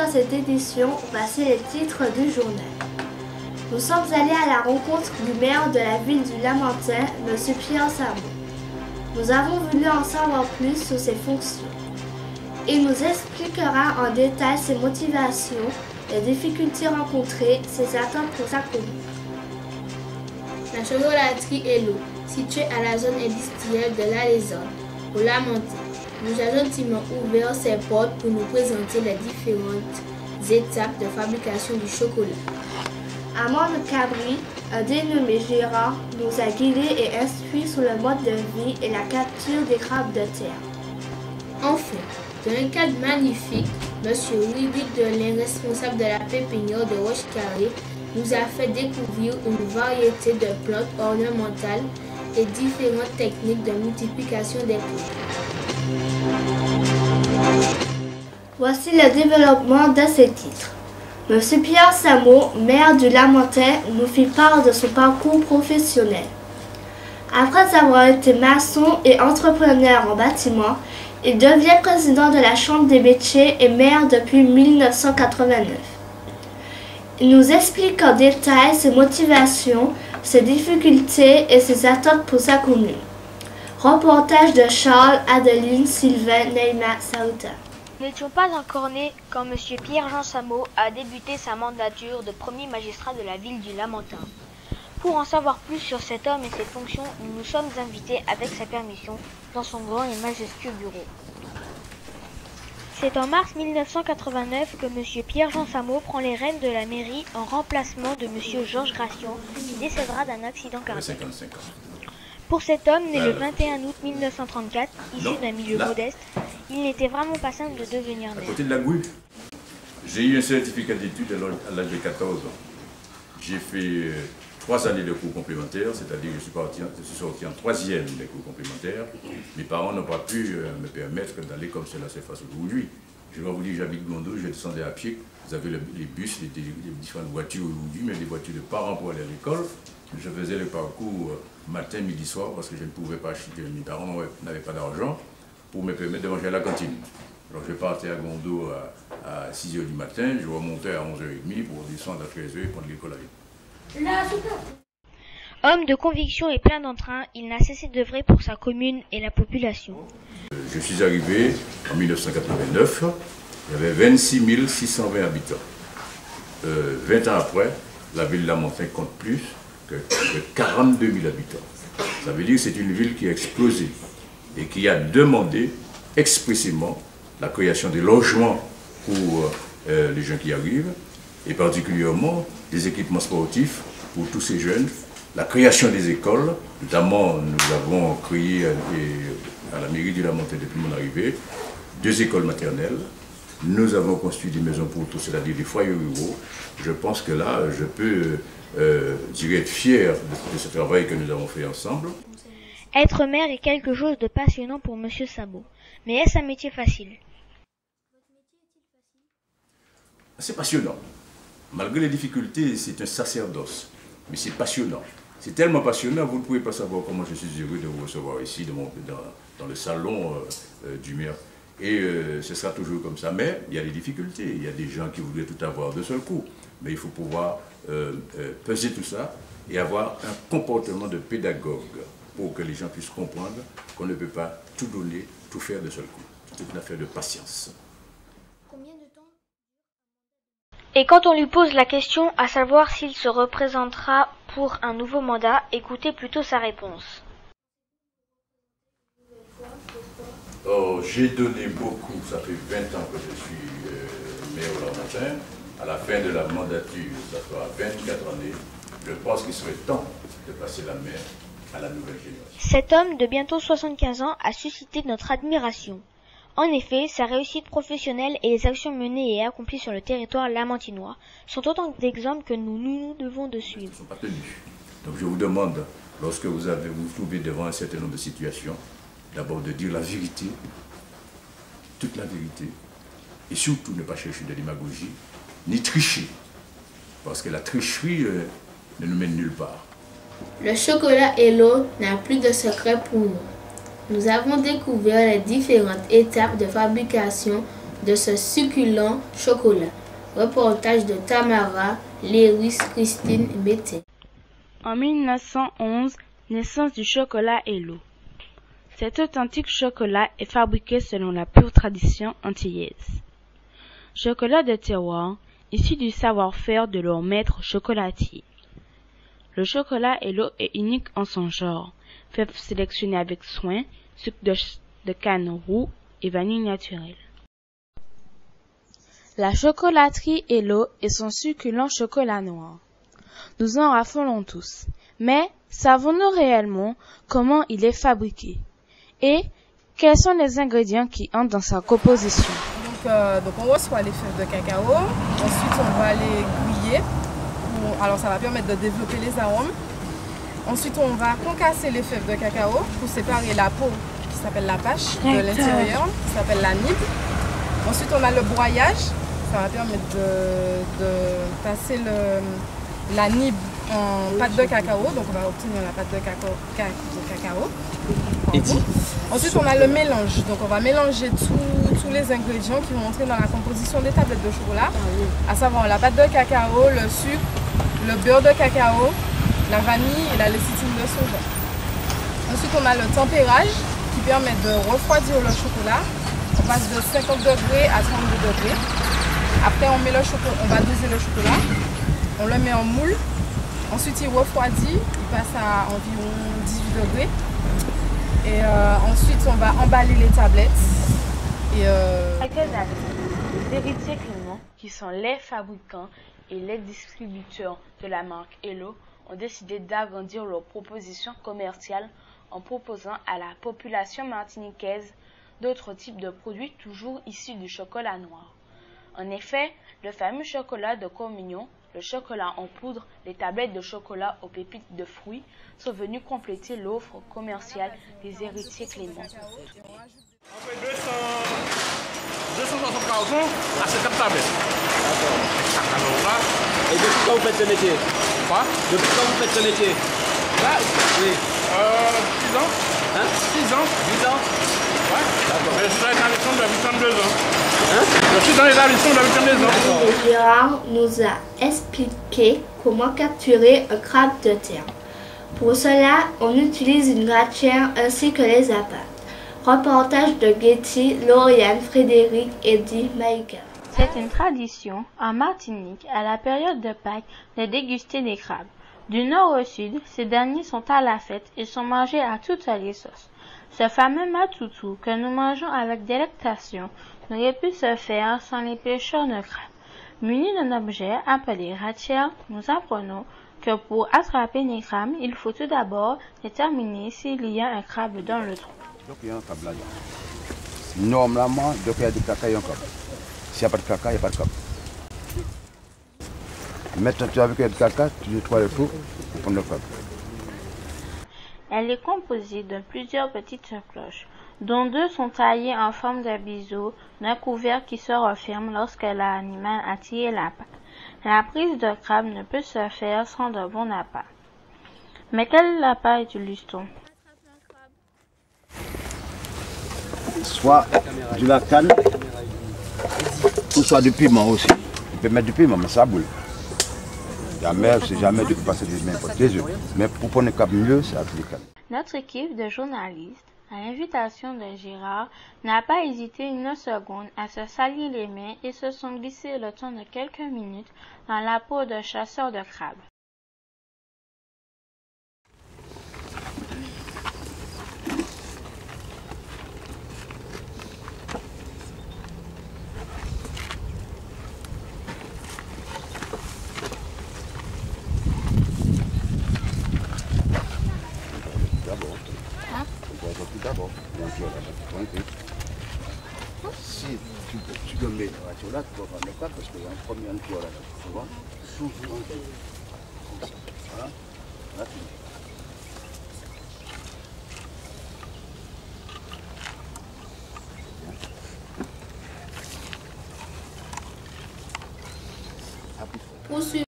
dans cette édition, voici les titres du journal. Nous sommes allés à la rencontre du maire de la ville du Lamentin, M. Pierre Samo. Nous avons voulu en savoir plus sur ses fonctions. Il nous expliquera en détail ses motivations, les difficultés rencontrées, ses attentes pour sa commune. La chocolaterie Hello, située à la zone industrielle de l'Alezane, au Lamentin, nous a gentiment ouvert ses portes pour nous présenter les différentes étapes de fabrication du chocolat. Amande Cabri, un dénommé gérant, nous a guidés et instruits sur le mode de vie et la capture des crabes de terre. Enfin, dans un cadre magnifique, M. Willy Delin, responsable de la pépinière de Roche-Carrée, nous a fait découvrir une variété de plantes ornementales et différentes techniques de multiplication des plantes. Voici le développement de ces titres. M. Pierre Samo, maire du Lamentin, nous fit part de son parcours professionnel. Après avoir été maçon et entrepreneur en bâtiment, il devient président de la Chambre des métiers et maire depuis 1989. Il nous explique en détail ses motivations, ses difficultés et ses attentes pour sa commune. Reportage de Charles, Adeline, Sylvain, Neymar, Saouta. Nous n'étions pas encore nés quand M. Pierre-Jean Samo a débuté sa mandature de premier magistrat de la ville du Lamentin. Pour en savoir plus sur cet homme et ses fonctions, nous nous sommes invités avec sa permission dans son grand et majestueux bureau. C'est en mars 1989 que M. Pierre-Jean Samo prend les rênes de la mairie en remplacement de M. Georges Gration, qui décédera d'un accident cardiaque. Pour cet homme, né le 21 août 1934, issu d'un milieu modeste, il n'était vraiment pas simple de devenir maire. À côté de la Gouye, j'ai eu un certificat d'études à l'âge de 14 ans. J'ai fait 3 années de cours complémentaires, c'est-à-dire que je suis sorti en 3e des cours complémentaires. Mes parents n'ont pas pu me permettre d'aller comme cela se passe aujourd'hui. Je vais vous dire, j'habite Gondo, je descendais à pied. Vous avez les bus, les différentes voitures aujourd'hui, mais des voitures de parents pour aller à l'école. Je faisais le parcours matin, midi, soir, parce que je ne pouvais pas acheter. Mes parents n'avaient pas d'argent pour me permettre de manger à la cantine. Alors je partais à Gondo à 6 h du matin, je remontais à 11 h 30 pour descendre à 13 h et prendre l'école avec. Homme de conviction et plein d'entrain, il n'a cessé d'œuvrer pour sa commune et la population. Je suis arrivé en 1989, il y avait 26 620 habitants. 20 ans après, la ville de Lamentin compte plus que 42 000 habitants. Ça veut dire que c'est une ville qui a explosé et qui a demandé expressément la création des logements pour les gens qui arrivent, et particulièrement des équipements sportifs pour tous ces jeunes, la création des écoles, notamment nous avons créé à la mairie du Lamentin depuis mon arrivée 2 écoles maternelles, nous avons construit des maisons pour tous, c'est-à-dire des foyers ruraux. Je pense que là, je peux être fier de ce travail que nous avons fait ensemble. Être maire est quelque chose de passionnant pour M. Samo. Mais est-ce un métier facile? C'est passionnant. Malgré les difficultés, c'est un sacerdoce. Mais c'est passionnant. C'est tellement passionnant, vous ne pouvez pas savoir comment je suis heureux de vous recevoir ici, dans le salon du maire. Et ce sera toujours comme ça. Mais il y a des difficultés. Il y a des gens qui voudraient tout avoir de seul coup. Mais il faut pouvoir peser tout ça et avoir un comportement de pédagogue pour que les gens puissent comprendre qu'on ne peut pas tout donner, tout faire de seul coup. C'est une affaire de patience. Combien de temps? Et quand on lui pose la question à savoir s'il se représentera pour un nouveau mandat, écoutez plutôt sa réponse. Oh, j'ai donné beaucoup, ça fait 20 ans que je suis maire au Lamentin. À la fin de la mandature, ça fera 24 années. Je pense qu'il serait temps de passer la main à la nouvelle génération. Cet homme de bientôt 75 ans a suscité notre admiration. En effet, sa réussite professionnelle et les actions menées et accomplies sur le territoire lamentinois sont autant d'exemples que nous devons de suivre. Ils ne sont pas tenus. Donc je vous demande, lorsque vous vous trouvez devant un certain nombre de situations, d'abord de dire la vérité, toute la vérité, et surtout ne pas chercher de démagogie, ni tricher, parce que la tricherie ne nous mène nulle part. Le chocolat Hello n'a plus de secret pour nous. Nous avons découvert les différentes étapes de fabrication de ce succulent chocolat. Reportage de Tamara, Léris, Christine Bété. En 1911, naissance du chocolat Hello. Cet authentique chocolat est fabriqué selon la pure tradition antillaise. Chocolat de terroir, issu du savoir-faire de leur maître chocolatier. Le chocolat Hello est unique en son genre, fait sélectionner avec soin, sucre de canne roux et vanille naturelle. La chocolaterie Hello et son succulent chocolat noir. Nous en raffolons tous, mais savons-nous réellement comment il est fabriqué et quels sont les ingrédients qui entrent dans sa composition? Donc on reçoit les fèves de cacao, ensuite on va les griller, alors ça va permettre de développer les arômes. Ensuite on va concasser les fèves de cacao pour séparer la peau qui s'appelle la pâche de l'intérieur, qui s'appelle la nib. Ensuite on a le broyage, ça va permettre de passer la nib en pâte de cacao, donc on va obtenir la pâte de cacao. Ensuite on a le mélange, donc on va mélanger tous les ingrédients qui vont entrer dans la composition des tablettes de chocolat, à savoir la pâte de cacao, le sucre, le beurre de cacao, la vanille et la lécithine de soja. Ensuite on a le tempérage qui permet de refroidir le chocolat. On passe de 50 degrés à 32 degrés. Après on met le chocolat, on va doser le chocolat, on le met en moule. Ensuite il refroidit, il passe à environ 18 degrés. Et ensuite on va emballer les tablettes. Quelques années, les héritiers Clément, qui sont les fabricants et les distributeurs de la marque Hello, ont décidé d'agrandir leur proposition commerciale en proposant à la population martiniquaise d'autres types de produits toujours issus du chocolat noir. En effet, le fameux chocolat de communion, le chocolat en poudre, les tablettes de chocolat aux pépites de fruits sont venus compléter l'offre commerciale des héritiers Clément. On fait 260 cartons à 50 tablettes. D'accord. Alors là. Et depuis quand vous faites ce métier? Quoi? Depuis quand vous faites ce métier? Là, oui. 6 ans. Hein? 6 ans. 10 ans? Ouais. D'accord. Je suis dans l'établissement depuis 32 ans. Hein? Je suis dans l'établissement depuis 32 ans. Gérard nous a expliqué comment capturer un crabe de terre. Pour cela, on utilise une gratière ainsi que les appâts. Reportage de Getty, Lauriane, Frédéric, Eddie, Maïka. C'est une tradition en Martinique, à la période de Pâques, de déguster des crabes. Du nord au sud, ces derniers sont à la fête et sont mangés à toutes les sauces. Ce fameux matoutou que nous mangeons avec délectation n'aurait pu se faire sans les pêcheurs de crabes. Munis d'un objet appelé ratière, nous apprenons que pour attraper les crabes, il faut tout d'abord déterminer s'il y a un crabe dans le trou. Donc il y a un crabe là. Normalement, donc il y a du caca, il y a un crabe. S'il n'y a pas de caca, il n'y a pas de crabe. Maintenant, tu as vu qu'il y a du caca, tu nettoies le trou pour prendre le crabe. Elle est composée de plusieurs petites cloches, dont 2 sont taillées en forme de biseau d'un couvercle qui se referme lorsque l'animal a tiré l'appât. La prise de crabe ne peut se faire sans de bon appât. Mais quel appât utilise-t-on? Soit de la canne, ou soit du piment aussi. Tu peux mettre du piment, mais ça boule. La mer, c'est jamais de passer des œufs. Mais pour prendre un crabe mieux, c'est avec les cannes. Notre équipe de journalistes, à l'invitation de Gérard, n'a pas hésité une seconde à se salir les mains et se sont glissés le temps de quelques minutes dans la peau de chasseurs de crabes. D'abord, si tu le mets là, tu vas voir le crabe parce qu'il y a un premier tuyau là, tu vois, toujours comme ça. Voilà, là tu mets. Poursuivons.